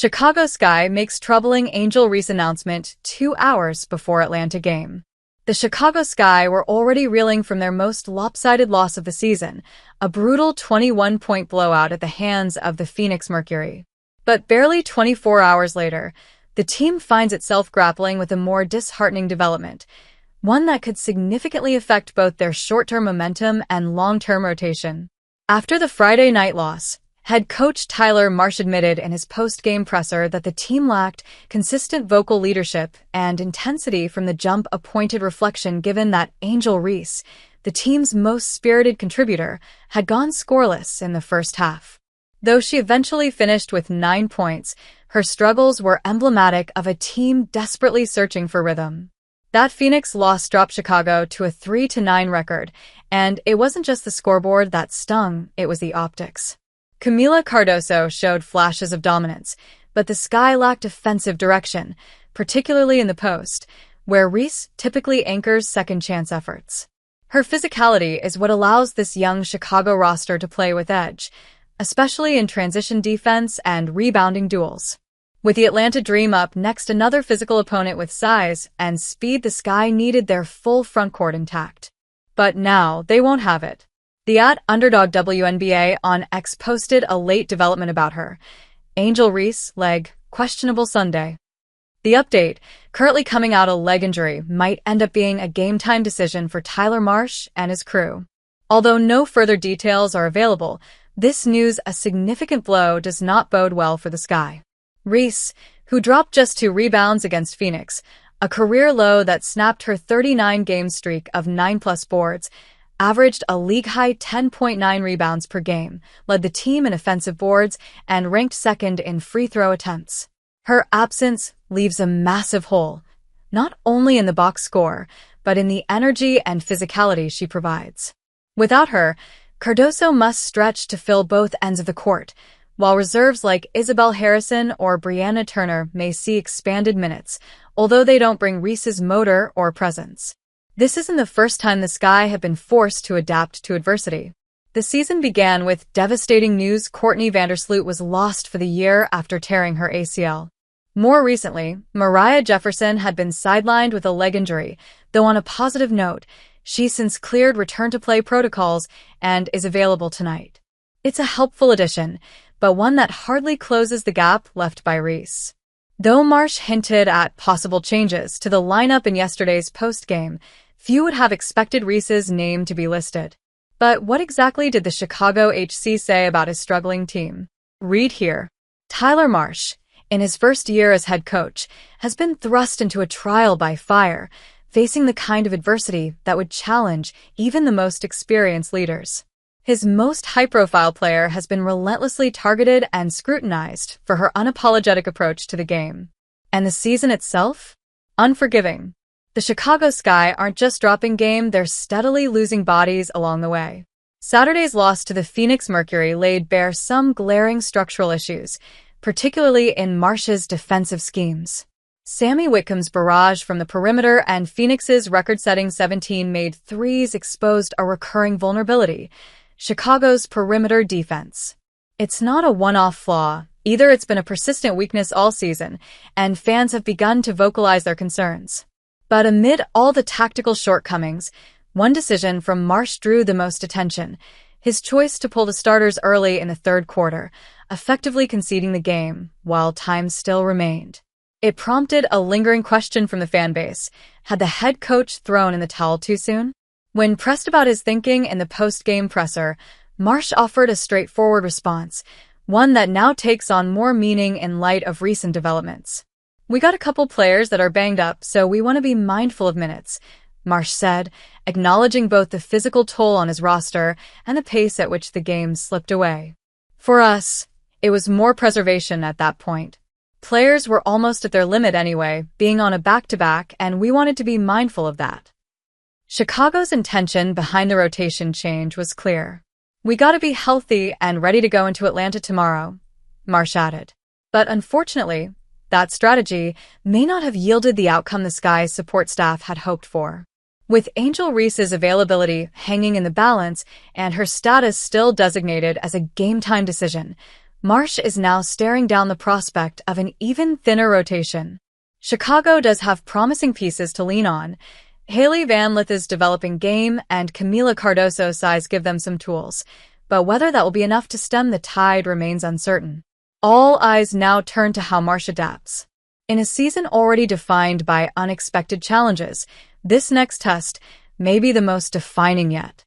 Chicago Sky makes troubling Angel Reese announcement 2 hours before Atlanta game. The Chicago Sky were already reeling from their most lopsided loss of the season, a brutal 21-point blowout at the hands of the Phoenix Mercury. But barely 24 hours later, the team finds itself grappling with a more disheartening development, one that could significantly affect both their short-term momentum and long-term rotation. After the Friday night loss, head coach Tyler Marsh admitted in his post-game presser that the team lacked consistent vocal leadership and intensity from the jump, a pointed reflection given that Angel Reese, the team's most spirited contributor, had gone scoreless in the first half. Though she eventually finished with 9 points, her struggles were emblematic of a team desperately searching for rhythm. That Phoenix loss dropped Chicago to a 3-9 record, and it wasn't just the scoreboard that stung, it was the optics. Camila Cardoso showed flashes of dominance, but the Sky lacked offensive direction, particularly in the post, where Reese typically anchors second-chance efforts. Her physicality is what allows this young Chicago roster to play with edge, especially in transition defense and rebounding duels. With the Atlanta Dream up next, another physical opponent with size and speed, the Sky needed their full frontcourt intact. But now they won't have it. The @UnderdogWNBA on X posted a late development about her. Angel Reese, leg, questionable Sunday. The update, currently coming out, a leg injury, might end up being a game-time decision for Tyler Marsh and his crew. Although no further details are available, this news, a significant blow, does not bode well for the Sky. Reese, who dropped just 2 rebounds against Phoenix, a career low that snapped her 39-game streak of 9+ boards, averaged a league-high 10.9 rebounds per game, led the team in offensive boards, and ranked second in free throw attempts. Her absence leaves a massive hole, not only in the box score, but in the energy and physicality she provides. Without her, Cardoso must stretch to fill both ends of the court, while reserves like Isabel Harrison or Brianna Turner may see expanded minutes, although they don't bring Reese's motor or presence. This isn't the first time the Sky have been forced to adapt to adversity. The season began with devastating news: Courtney Vandersloot was lost for the year after tearing her ACL. More recently, Mariah Jefferson had been sidelined with a leg injury, though on a positive note, she's since cleared return-to-play protocols and is available tonight. It's a helpful addition, but one that hardly closes the gap left by Reese. Though Marsh hinted at possible changes to the lineup in yesterday's post-game, few would have expected Reese's name to be listed. But what exactly did the Chicago HC say about his struggling team? Read here. Tyler Marsh, in his first year as head coach, has been thrust into a trial by fire, facing the kind of adversity that would challenge even the most experienced leaders. His most high-profile player has been relentlessly targeted and scrutinized for her unapologetic approach to the game. And the season itself? Unforgiving. The Chicago Sky aren't just dropping game, they're steadily losing bodies along the way. Saturday's loss to the Phoenix Mercury laid bare some glaring structural issues, particularly in Marsh's defensive schemes. Sammy Whitcomb's barrage from the perimeter and Phoenix's record-setting 17-made threes exposed a recurring vulnerability: Chicago's perimeter defense. It's not a one-off flaw, either. It's been a persistent weakness all season, and fans have begun to vocalize their concerns. But amid all the tactical shortcomings, one decision from Marsh drew the most attention: his choice to pull the starters early in the third quarter, effectively conceding the game while time still remained. It prompted a lingering question from the fan base: had the head coach thrown in the towel too soon? When pressed about his thinking in the post-game presser, Marsh offered a straightforward response, one that now takes on more meaning in light of recent developments. "We got a couple players that are banged up, so we want to be mindful of minutes," Marsh said, acknowledging both the physical toll on his roster and the pace at which the game slipped away. "For us, it was more preservation at that point. Players were almost at their limit anyway, being on a back-to-back, and we wanted to be mindful of that." Chicago's intention behind the rotation change was clear. "We gotta be healthy and ready to go into Atlanta tomorrow," Marsh added. But unfortunately, that strategy may not have yielded the outcome the Sky's support staff had hoped for. With Angel Reese's availability hanging in the balance and her status still designated as a game-time decision, Marsh is now staring down the prospect of an even thinner rotation. Chicago does have promising pieces to lean on. Haley Van Lith's developing game and Camila Cardoso's size give them some tools, but whether that will be enough to stem the tide remains uncertain. All eyes now turn to how Marsh adapts. In a season already defined by unexpected challenges, this next test may be the most defining yet.